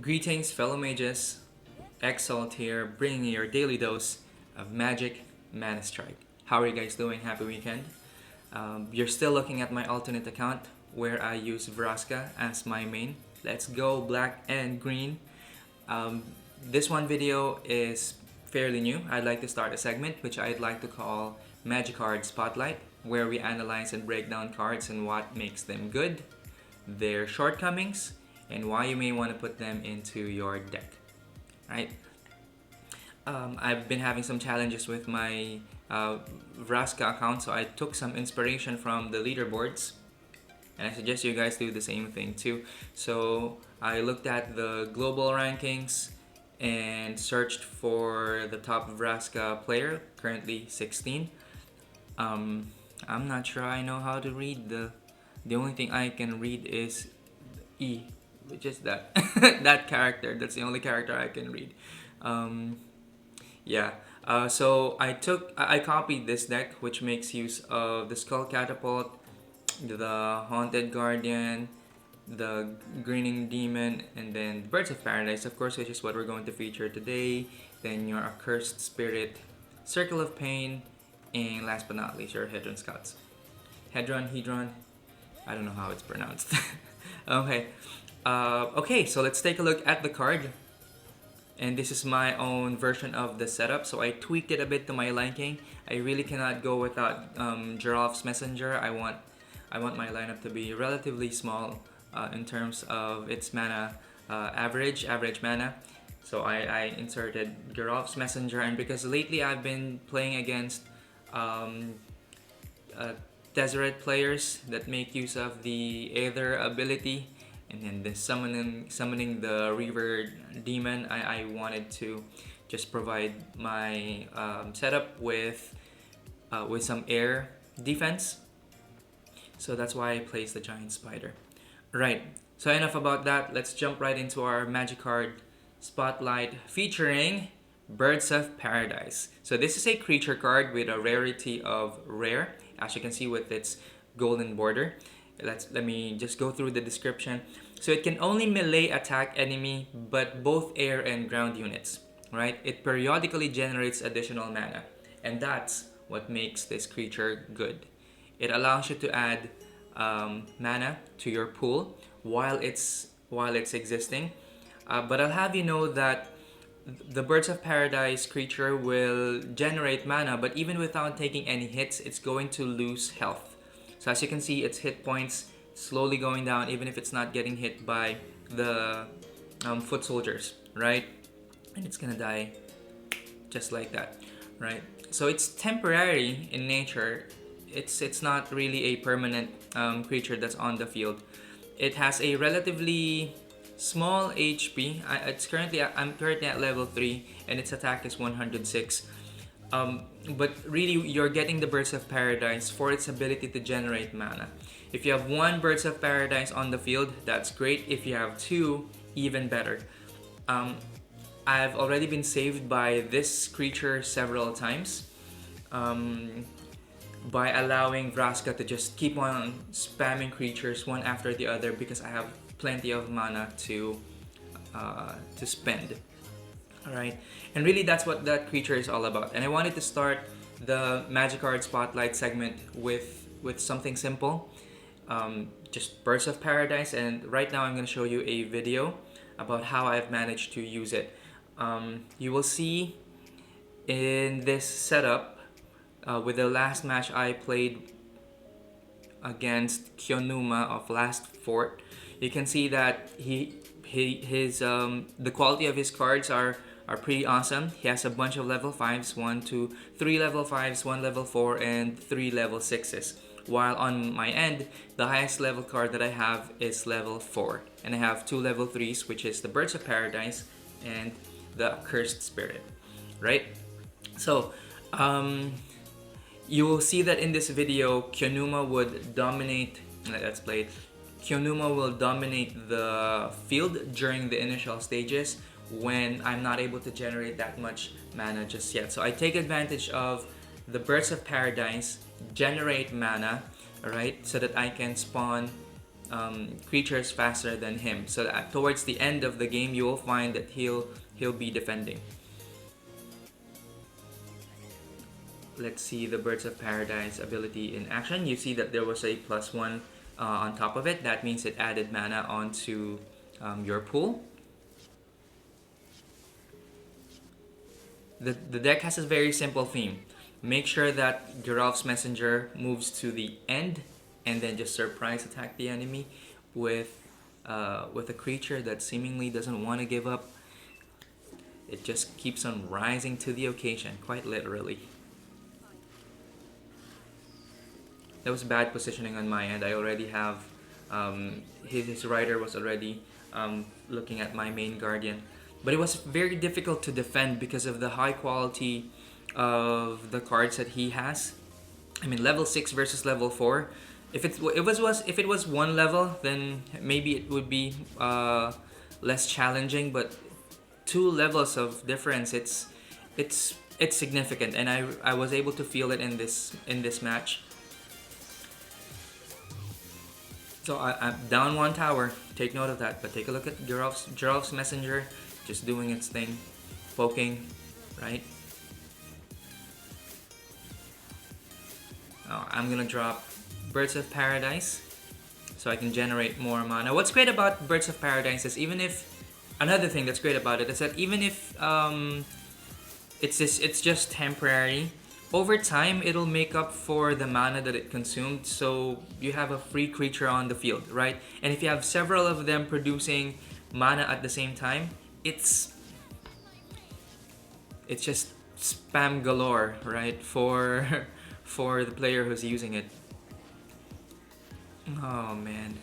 Greetings, fellow mages. Exalt here, bringing you your daily dose of magic Manastrike. How are you guys doing? Happy weekend. You're still looking at my alternate account where I use Vraska as my main. Let's go black and green. This one video is fairly new. I'd like to start a segment which I'd like to call Magic Card Spotlight, where we analyze and break down cards and what makes them good, their shortcomings, and why you may want to put them into your deck. Right? I've been having some challenges with my Vraska account, so I took some inspiration from the leaderboards, and I suggest you guys do the same thing too. So I looked at the global rankings and searched for the top Vraska player, currently 16. I'm not sure I know how to read the only thing I can read is E, which is that that character. That's the only character I can read. Yeah. So I copied this deck, which makes use of the Skull Catapult, the Haunted Guardian, the Grinning Demon, and then Birds of Paradise, of course, which is what we're going to feature today. Then your Accursed Spirit, Circle of Pain, and last but not least, your Hedron Scouts. Hedron, I don't know how it's pronounced. Okay. Okay, so let's take a look at the card. And this is my own version of the setup, so I tweaked it a bit to my liking. I really cannot go without Giraffe's Messenger. I want my lineup to be relatively small in terms of its mana average mana. So I inserted Giraffe's Messenger, and because lately I've been playing against Tezzeret players that make use of the Aether ability, and then the summoning the River Demon, I wanted to just provide my setup with some air defense. So that's why I placed the Giant Spider. Right, so enough about that. Let's jump right into our Magic Card Spotlight featuring Birds of Paradise. So this is a creature card with a rarity of rare, as you can see with its golden border. Let me just go through the description. So it can only melee attack enemy, but both air and ground units, right? It periodically generates additional mana, and that's what makes this creature good. It allows you to add mana to your pool while it's existing. But I'll have you know that the Birds of Paradise creature will generate mana, but even without taking any hits, it's going to lose health. So as you can see, its hit points slowly going down, even if it's not getting hit by the foot soldiers, right? And it's gonna die just like that, right? So it's temporary in nature. It's not really a permanent creature that's on the field. It has a relatively small HP. I'm currently at level 3, and its attack is 106. But really, you're getting the Birds of Paradise for its ability to generate mana. If you have one Birds of Paradise on the field, that's great. If you have two, even better. I've already been saved by this creature several times by allowing Vraska to just keep on spamming creatures one after the other, because I have plenty of mana to spend. Alright, and really that's what that creature is all about. And I wanted to start the Magic Card Spotlight segment with something simple, just Birds of Paradise, and right now I'm going to show you a video about how I've managed to use it. You will see in this setup, with the last match I played against Kyonuma of Last Fort, you can see that the quality of his cards are pretty awesome. He has a bunch of level 5s, 1, 2, 3 level 5s, 1 level 4, and 3 level 6s. While on my end, the highest level card that I have is level 4. And I have 2 level 3s, which is the Birds of Paradise and the Accursed Spirit. Right? So, you will see that in this video, Kyonuma would dominate. Let's play it. Kyonuma will dominate the field during the initial stages when I'm not able to generate that much mana just yet. So I take advantage of the Birds of Paradise, generate mana, right, so that I can spawn creatures faster than him. So that towards the end of the game, you will find that he'll be defending. Let's see the Birds of Paradise ability in action. You see that there was a +1 on top of it. That means it added mana onto your pool. The deck has a very simple theme. Make sure that Geralf's Messenger moves to the end and then just surprise attack the enemy with a creature that seemingly doesn't want to give up. It just keeps on rising to the occasion, quite literally. That was bad positioning on my end. I already have his rider was already looking at my main guardian, but it was very difficult to defend because of the high quality of the cards that he has. I mean, level 6 versus level 4. If it was one level, then maybe it would be less challenging. But 2 levels of difference, it's significant, and I was able to feel it in this match. So I'm down 1 tower. Take note of that. But take a look at Geralf's Messenger, just doing its thing, poking, right? Oh, I'm gonna drop Birds of Paradise so I can generate more mana. What's great about Birds of Paradise is another thing that's great about it is that even if it's just temporary, over time it'll make up for the mana that it consumed. So you have a free creature on the field, right? And if you have several of them producing mana at the same time, it's just spam galore, right? For the player who's using it. Oh man.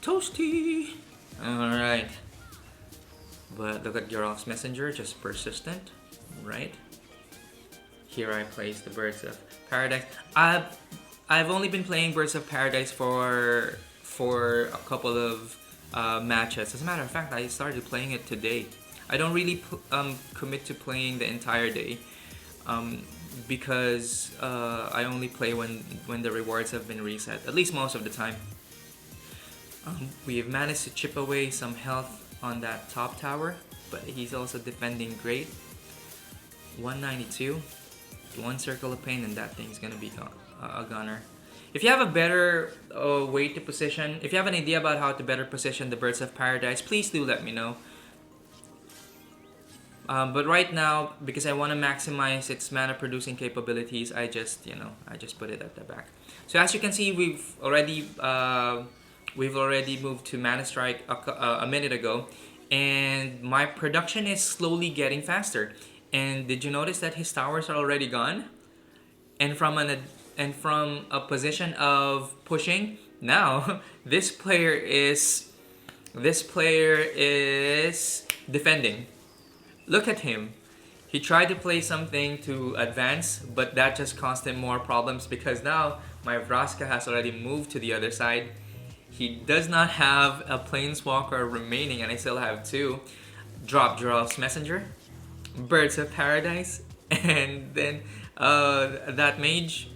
Toasty! Alright. But look at Geralf's Messenger, just persistent, right? Here I place the Birds of Paradise. I've only been playing Birds of Paradise for a couple of matches. As a matter of fact, I started playing it today. I don't really commit to playing the entire day. Because I only play when the rewards have been reset, at least most of the time. We've managed to chip away some health on that top tower, but he's also defending great. 192, 1 Circle of Pain, and that thing's gonna be a gunner. If you have a better way to position, if you have an idea about how to better position the Birds of Paradise, please do let me know. But right now, because I want to maximize its mana producing capabilities, I just put it at the back. So as you can see, we've already moved to Manastrike a minute ago, and my production is slowly getting faster. And did you notice that his towers are already gone? And from a position of pushing, now this player is defending. Look at him. He tried to play something to advance, but that just caused him more problems because now my Vraska has already moved to the other side. He does not have a Planeswalker remaining, and I still have 2. Drop Geralf's Messenger, Birds of Paradise, and then that Mage,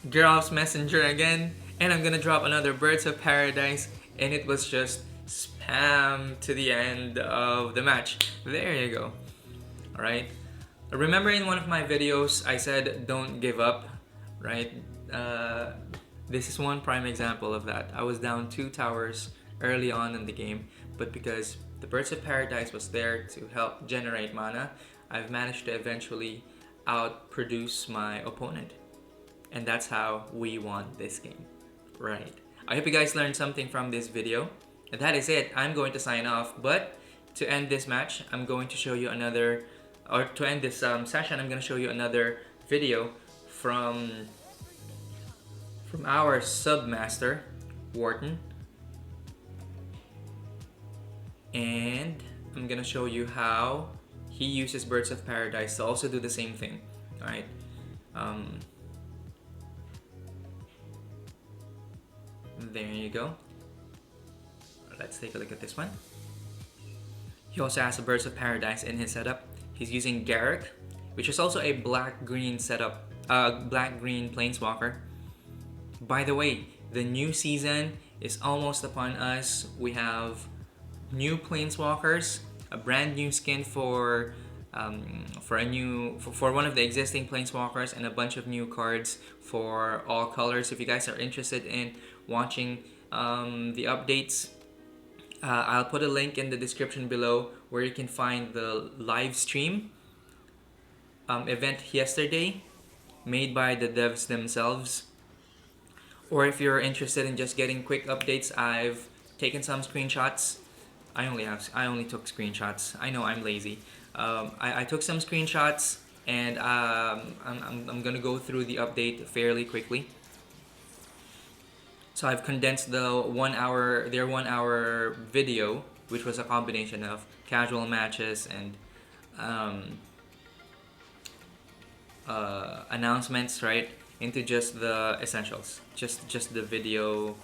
Geralf's Messenger again, and I'm gonna drop another Birds of Paradise, and it was just spam to the end of the match. There you go. Alright. Remember in one of my videos I said don't give up, right? This is one prime example of that. I was down 2 towers early on in the game, but because the Birds of Paradise was there to help generate mana, I've managed to eventually outproduce my opponent. And that's how we won this game. Right. I hope you guys learned something from this video. And that is it. I'm going to sign off, but to end this match, I'm going to show you another, or to end this session, I'm going to show you another video from our submaster, Wharton. And I'm going to show you how he uses Birds of Paradise to also do the same thing. Alright. There you go. Let's take a look at this one. He also has a Birds of Paradise in his setup. He's using Garrick, which is also a black-green setup, black-green Planeswalker. By the way, the new season is almost upon us. We have new planeswalkers, a brand new skin for one of the existing planeswalkers, and a bunch of new cards for all colors. If you guys are interested in watching the updates, I'll put a link in the description below where you can find the live stream event yesterday made by the devs themselves. Or if you're interested in just getting quick updates, I've taken some screenshots. I only took screenshots. I know I'm lazy. I took some screenshots, and I'm gonna go through the update fairly quickly. So I've condensed their 1 hour video, which was a combination of casual matches and announcements, right, into just the essentials, just the video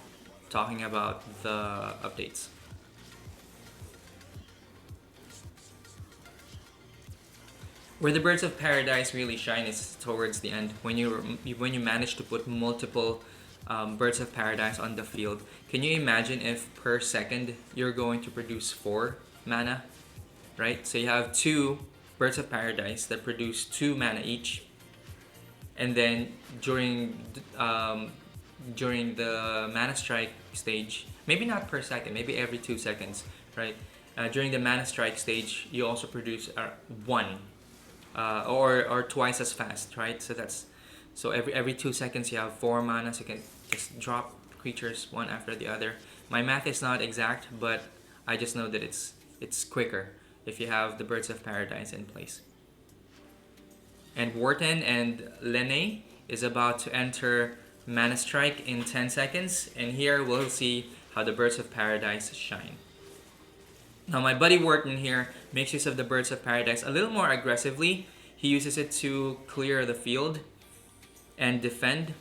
talking about the updates. Where the birds of paradise really shine is towards the end, when you manage to put multiple birds of paradise on the field. Can you imagine if per second you're going to produce 4 mana, right? So you have 2 birds of paradise that produce 2 mana each, and then during the Manastrike stage, maybe not per second, maybe every 2 seconds, right? During the Manastrike stage, you also produce 1, or twice as fast, right? So every 2 seconds you have 4 mana, so you can just drop creatures one after the other. My math is not exact, but I just know that it's quicker if you have the birds of paradise in place. And Wharton and Lene is about to enter Manastrike in 10 seconds, and here we'll see how the birds of paradise shine. Now my buddy Wharton here makes use of the birds of paradise a little more aggressively. He uses it to clear the field and defend,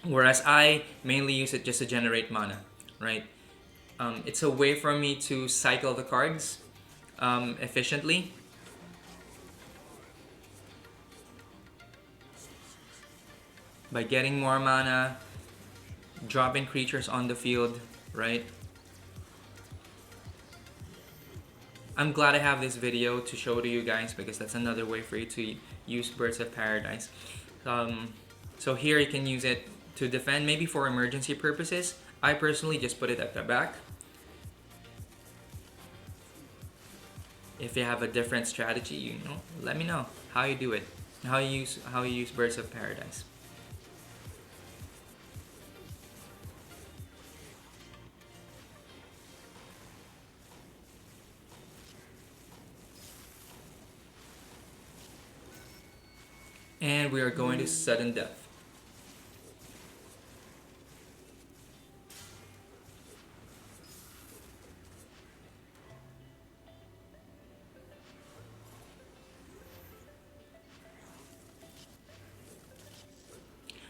whereas I mainly use it just to generate mana, right? It's a way for me to cycle the cards efficiently. By getting more mana, dropping creatures on the field, right? I'm glad I have this video to show to you guys, because that's another way for you to use birds of paradise. So here you can use it to defend, maybe for emergency purposes. I personally just put it at the back. If you have a different strategy, let me know how you do it, how you use birds of paradise. And we are going to sudden death.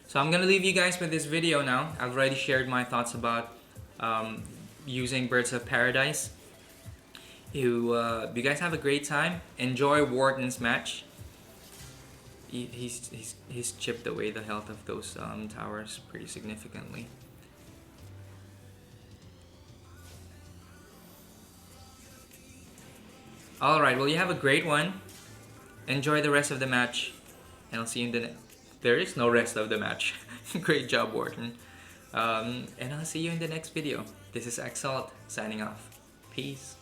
So I'm gonna leave you guys with this video now. I've already shared my thoughts about using birds of paradise. You guys have a great time. Enjoy Wharton's match. He's chipped away the health of those towers pretty significantly. Alright, well, you have a great one. Enjoy the rest of the match, and I'll see you in the there is no rest of the match. Great job, Wharton. And I'll see you in the next video. This is Exalt signing off. Peace.